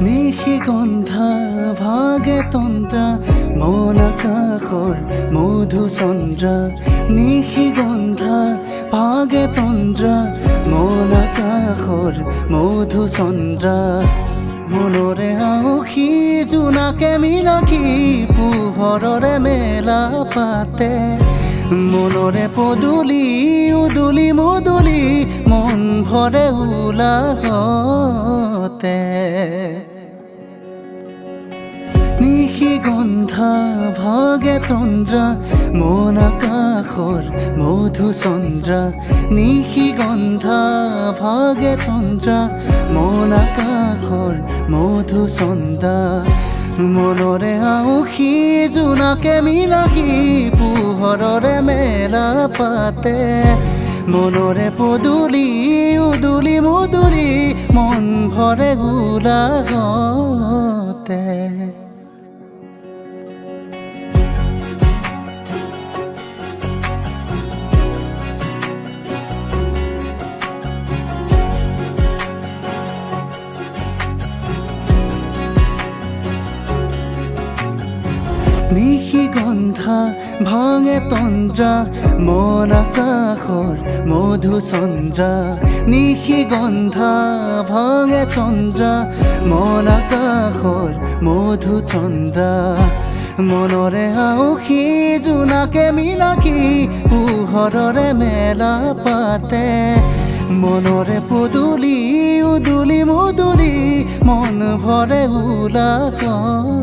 নিশি গন্ধা ভাগে তন্দ্ৰা মন আকাশৰ মধুচন্দ্ৰা নিশি গন্ধা ভাগে তন্দ্ৰা মন আকাশৰ মধুচন্দ্ৰা মনৰে আউসী জোনাকে মিলাকি পোহৰৰে মেলা পাতে মনৰে পদূলি উদুলি মুদুলি মন ভৰে উলাহতে নিশি গন্ধা ভাগে তন্দ্ৰা মন আকাশৰ মধুচন্দ্ৰা নিশি গন্ধা ভাগে তন্দ্ৰা মন আকাশৰ মধুচন্দ্ৰা মনৰে আউসী জোনাকে মিলাকি পোহৰৰে মেলা পাতে মনৰে পদূলি উদুলি মুদুলি মন ভৰে উলাহতে নিশি গন্ধা ভাঙে তন্দ্ৰা মন আকাশৰ মধুচন্দ্ৰা নিশি গন্ধা ভাঙে চন্দ্ৰা মন আকাশৰ মধুচন্দ্ৰা মনৰে আউসী জোনাকে মিলাকি পোহৰৰে মেলা পাতে মনৰে পদূলি উদুলি মুদুলি মন ভৰে উলাহতে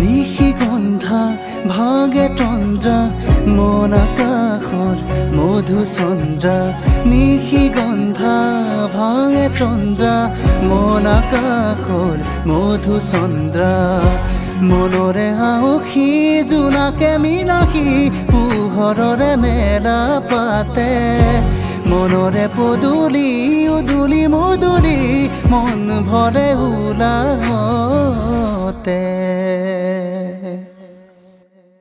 নিশি গন্ধা ভাগে তন্দ্ৰা মন আকাশৰ মধুচন্দ্ৰা নিশি গন্ধা ভাগে তন্দ্ৰা মন আকাশৰ মধুচন্দ্ৰা মনৰে আউসী জোনাকে মিলাকি পোহৰৰে মেলা পাতে মনৰে পদূলি উদুলি মুদুলি মন ভৰে উলাহতে